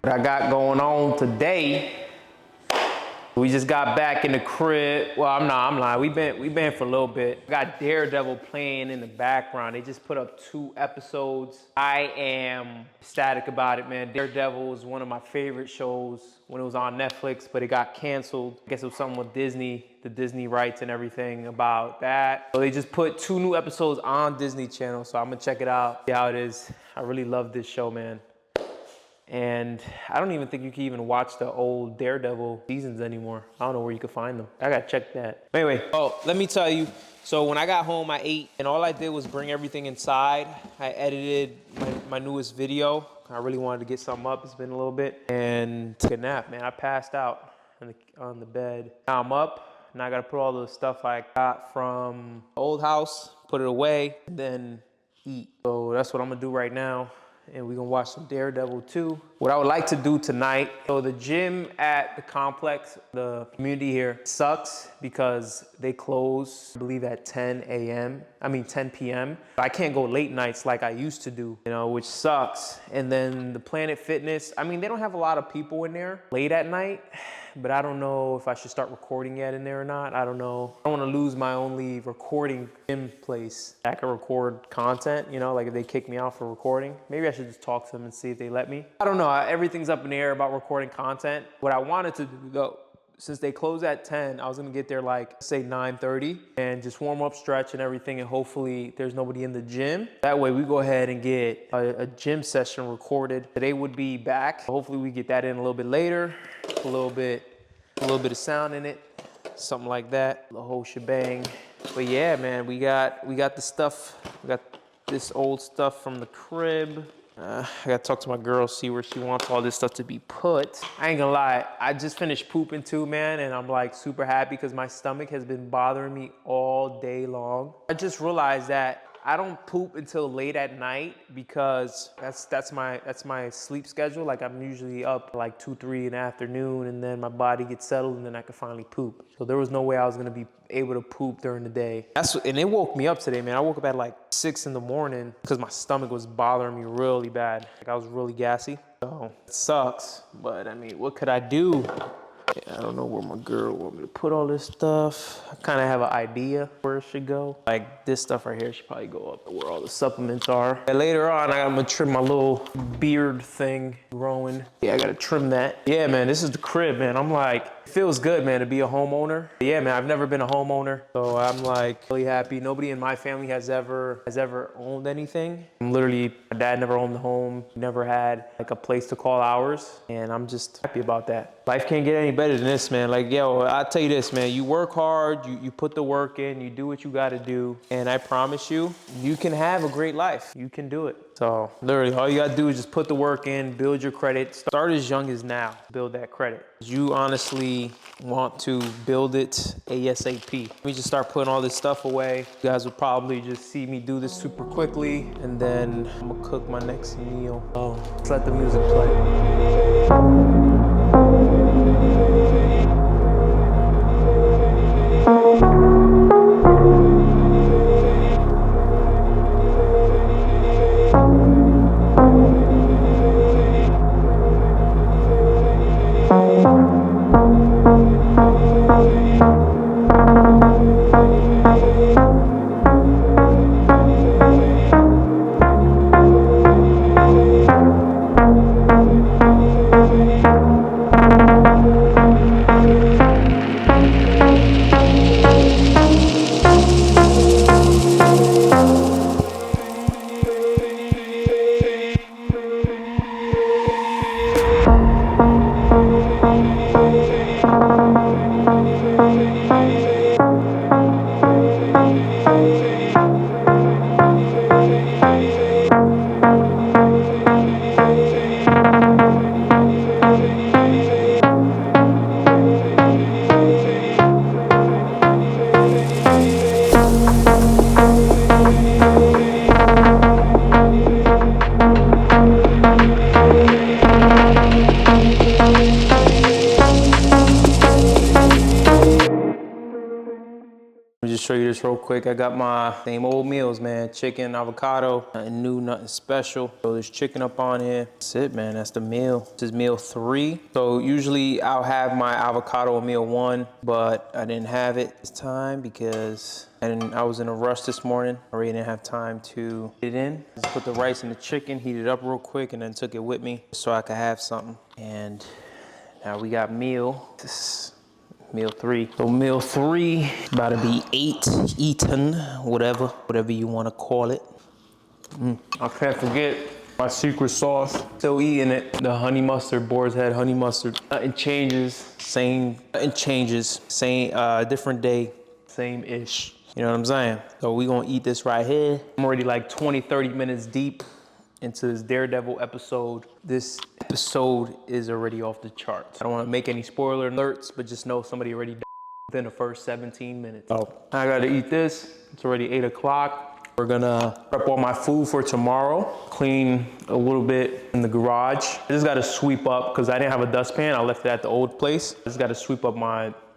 What I got going on today, we just got back in the crib. Well, I'm lying. We been for a little bit. I got Daredevil playing in the background. They just put up 2 episodes. I am ecstatic about it, man. Daredevil was one of my favorite shows when it was on Netflix, but it got canceled. I guess it was something with Disney, the Disney rights and everything about that. So they just put 2 new episodes on Disney Channel, so I'm gonna check it out, see how it is. I really love this show, man. And I don't even think you can even watch the old Daredevil seasons anymore. I don't know where you can find them. I gotta check that. Anyway, let me tell you. So when I got home, I ate, and all I did was bring everything inside. I edited my newest video. I really wanted to get something up. It's been a little bit. And took a nap, man. I passed out on the bed. Now I'm up. Now I gotta put all the stuff I got from the old house, put it away, and then eat. So that's what I'm gonna do right now. And we're gonna watch some Daredevil 2. What I would like to do tonight, so the gym at the complex, the community here, sucks because they close, I believe at 10 p.m. I can't go late nights like I used to do, you know, which sucks. And then the Planet Fitness, I mean, they don't have a lot of people in there late at night, but I don't know if I should start recording yet in there or not. I don't know. I don't want to lose my only recording gym place that can record content, you know, like if they kick me out for recording. Maybe I should just talk to them and see if they let me. I don't know. Everything's up in the air about recording content. What I wanted to do though, since they close at 10, I was gonna get there like, say 9:30 and just warm up, stretch and everything, and hopefully there's nobody in the gym. That way we go ahead and get a gym session recorded. Today would be back. Hopefully we get that in a little bit later. A little bit of sound in it, something like that, the whole shebang. But yeah, man, we got the stuff. We got this old stuff from the crib. I gotta talk to my girl, see where she wants all this stuff to be put. I ain't gonna lie, I just finished pooping too, man, and I'm like super happy because my stomach has been bothering me all day long. I just realized that I don't poop until late at night because that's my sleep schedule. Like I'm usually up like 2, 3 in the afternoon, and then my body gets settled, and then I can finally poop. So there was no way I was gonna be able to poop during the day. And it woke me up today, man. I woke up at like 6 in the morning because my stomach was bothering me really bad. Like I was really gassy. So it sucks, but I mean, what could I do? I don't know where my girl want me to put all this stuff. I kind of have an idea where it should go. Like this stuff right here should probably go up where all the supplements are. And later on, I'm gonna trim my little beard thing growing. Yeah, I gotta trim that. Yeah, man, this is the crib, man. I'm like, it feels good, man, to be a homeowner. Yeah, man, I've never been a homeowner. So I'm like really happy. Nobody in my family has ever owned anything. My dad never owned a home, never had like a place to call ours. And I'm just happy about that. Life can't get any better than this, man. Like, yo, I'll tell you this, man. You work hard, you put the work in, you do what you gotta do. And I promise you, you can have a great life. You can do it. So literally, all you gotta do is just put the work in, build your credit. Start as young as now, build that credit. You honestly want to build it ASAP. Let me just start putting all this stuff away. You guys will probably just see me do this super quickly, and then I'm gonna cook my next meal. So let's let the music play. show you this real quick. I got my same old meals, man. Chicken, avocado, nothing new, nothing special. So there's chicken up on here. That's it, man, that's the meal. This is meal 3. So usually I'll have my avocado on meal 1, but I didn't have it this time because I was in a rush this morning. I really didn't have time to get it in. Just put the rice and the chicken, heat it up real quick, and then took it with me so I could have something. And now we got meal 3. So meal 3 about to be eaten, whatever you want to call it. I can't forget my secret sauce. Still eating it. The honey mustard, Boar's Head honey mustard. Nothing changes. Same, different day, same-ish. You know what I'm saying? So we gonna eat this right here. I'm already like 20, 30 minutes deep into this Daredevil episode. This episode is already off the charts. I don't wanna make any spoiler alerts, but just know somebody already died within the first 17 minutes. Oh, I gotta eat this. It's already 8 o'clock. We're gonna prep all my food for tomorrow. Clean a little bit in the garage. I just gotta sweep up, because I didn't have a dustpan. I left it at the old place. I just gotta sweep up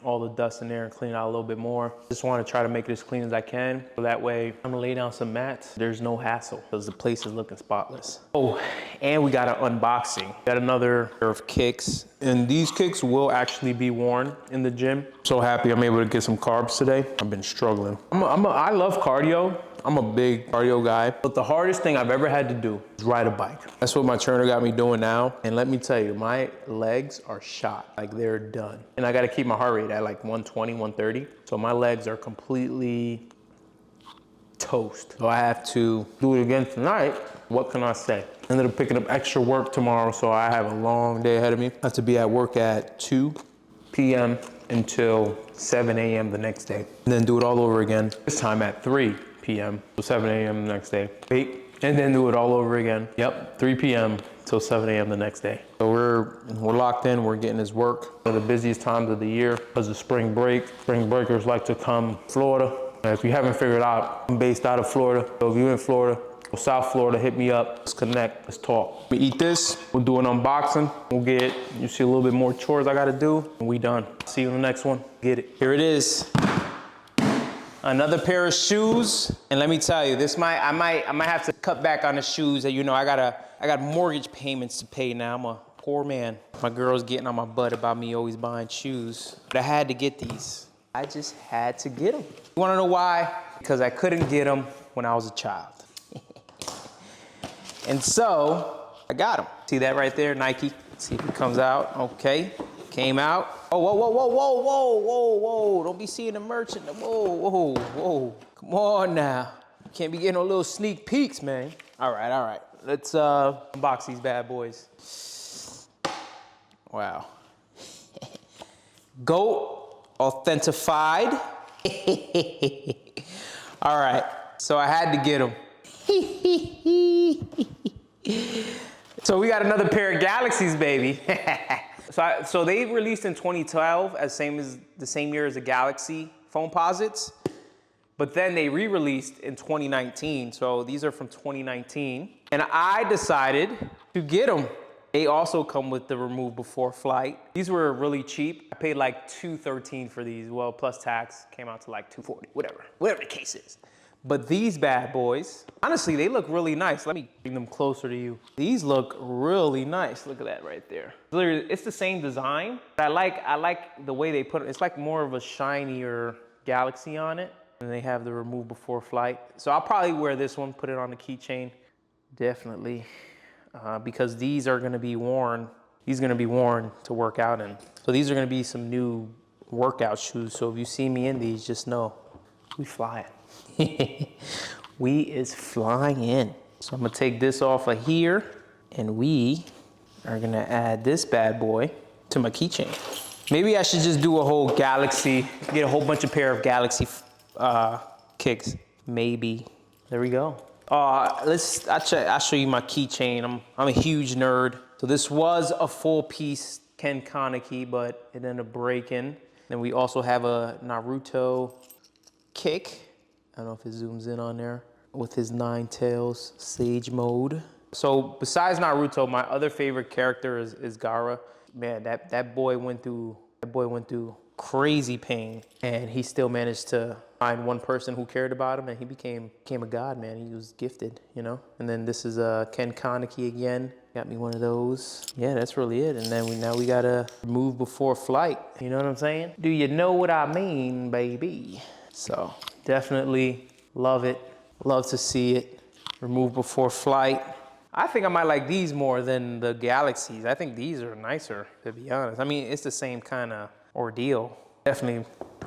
all the dust in there and clean it out a little bit more. Just want to try to make it as clean as I can. So that way I'm gonna lay down some mats. There's no hassle because the place is looking spotless. Oh, and we got an unboxing. Got another pair of kicks. And these kicks will actually be worn in the gym. So happy I'm able to get some carbs today. I've been struggling. I love cardio. I'm a big cardio guy, but the hardest thing I've ever had to do is ride a bike. That's what my trainer got me doing now. And let me tell you, my legs are shot, like they're done. And I gotta keep my heart rate at like 120, 130. So my legs are completely toast. So I have to do it again tonight. What can I say? Ended up picking up extra work tomorrow, so I have a long day ahead of me. I have to be at work at 2 p.m. until 7 a.m. the next day. And then do it all over again, this time at 3 p.m. to 7 a.m. the next day. Wait, and then do it all over again. Yep, 3 p.m. till 7 a.m. the next day. So we're locked in, we're getting this work. One of the busiest times of the year because of spring break. Spring breakers like to come to Florida. And if you haven't figured out, I'm based out of Florida. So if you're in Florida, or South Florida, hit me up. Let's connect, let's talk. We eat this, we'll do an unboxing. You see a little bit more chores I gotta do, and we done. See you in the next one, get it. Here it is. Another pair of shoes, and let me tell you, I might have to cut back on the shoes. You know, I got mortgage payments to pay now. I'm a poor man. My girl's getting on my butt about me always buying shoes, but I had to get these. I just had to get them. You wanna know why? Because I couldn't get them when I was a child. And so, I got them. See that right there, Nike? Let's see if it comes out, okay. Came out. Oh, whoa, whoa, whoa, whoa, whoa, whoa, whoa. Don't be seeing the merchant. Whoa, whoa, whoa. Come on now. Can't be getting no little sneak peeks, man. All right. Let's unbox these bad boys. Wow. GOAT authentified. All right, so I had to get them. So we got another pair of Galaxies, baby. So they released in 2012 as the same year as the Galaxy phone posits, but then they re-released in 2019. So these are from 2019, and I decided to get them. They also come with the remove before flight. These were really cheap. I paid like $213 for these. Well, plus tax came out to like $240, whatever the case is. But these bad boys, honestly, they look really nice. Let me bring them closer to you. These look really nice. Look at that right there. Literally, it's the same design. But I like the way they put it. It's like more of a shinier Galaxy on it. And they have the remove before flight. So I'll probably wear this one, put it on the keychain. Definitely. Because these are gonna be worn. These are gonna be worn to work out in. So these are gonna be some new workout shoes. So if you see me in these, just know we flying. We is flying in. So I'm gonna take this off of here, and we are gonna add this bad boy to my keychain. Maybe I should just do a whole Galaxy, get a whole bunch of pair of Galaxy kicks. Maybe. There we go. I'll show you my keychain. I'm a huge nerd. So this was a full piece Ken Kaneki, but it ended up breaking. Then we also have a Naruto kick. I don't know if it zooms in on there. With his 9 tails, Sage mode. So besides Naruto, my other favorite character is Gaara. Man, that boy went through crazy pain, and he still managed to find one person who cared about him, and he became a god, man. He was gifted, you know? And then this is Ken Konecki again. Got me one of those. Yeah, that's really it. And then now we gotta move before flight. You know what I'm saying? Do you know what I mean, baby? So definitely love it. Love to see it. Remove before flight. I think I might like these more than the Galaxies. I think these are nicer, to be honest. I mean, it's the same kind of ordeal. Definitely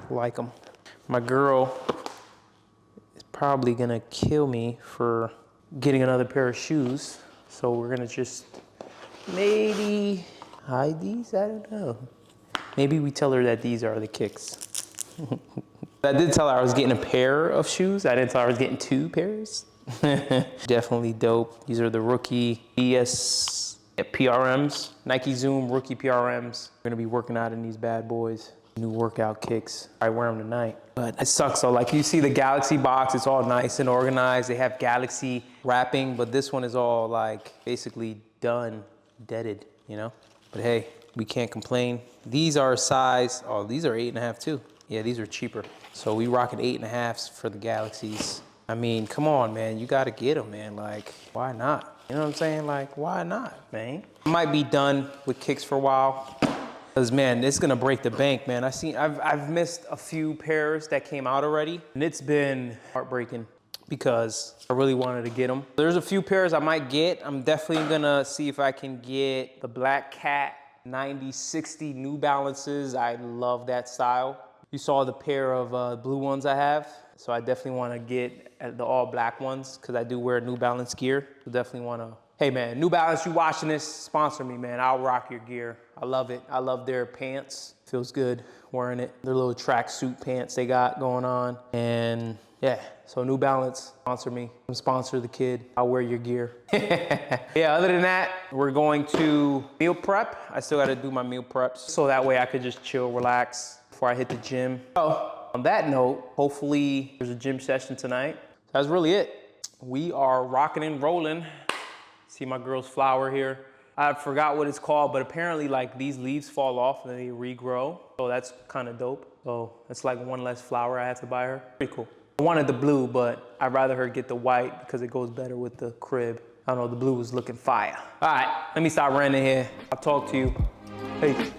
like them. My girl is probably gonna kill me for getting another pair of shoes. So we're gonna just maybe hide these, I don't know. Maybe we tell her that these are the kicks. I did tell her I was getting a pair of shoes. I didn't tell her I was getting 2 pairs. Definitely dope. These are the rookie BS PRMs, Nike Zoom rookie PRMs. We're gonna be working out in these bad boys. New workout kicks. I wear them tonight. But it sucks though, like you see the Galaxy box, it's all nice and organized. They have Galaxy wrapping, but this one is all like basically done, deaded, you know? But hey, we can't complain. These are size, oh, these are 8.5 too. Yeah, these are cheaper. So we rocking 8.5s for the Galaxies. I mean, come on, man, you gotta get them, man. Like, why not? You know what I'm saying? Like, why not, man? I might be done with kicks for a while. Cause man, it's gonna break the bank, man. I've missed a few pairs that came out already, and it's been heartbreaking because I really wanted to get them. There's a few pairs I might get. I'm definitely gonna see if I can get the Black Cat 9060 New Balances. I love that style. You saw the pair of blue ones I have. So I definitely wanna get the all black ones because I do wear New Balance gear. So definitely wanna, hey man, New Balance, you watching this, sponsor me, man. I'll rock your gear. I love it. I love their pants. Feels good wearing it. Their little tracksuit pants they got going on. And yeah, so New Balance, sponsor me. Sponsor the kid. I'll wear your gear. Yeah, other than that, we're going to meal prep. I still gotta do my meal preps. So that way I could just chill, relax before I hit the gym. Oh, on that note, hopefully there's a gym session tonight. That's really it. We are rocking and rolling. See my girl's flower here. I forgot what it's called, but apparently like these leaves fall off and then they regrow. So that's kind of dope. So it's like one less flower I had to buy her. Pretty cool. I wanted the blue, but I'd rather her get the white because it goes better with the crib. I don't know, the blue was looking fire. All right, let me stop ranting here. I'll talk to you. Peace.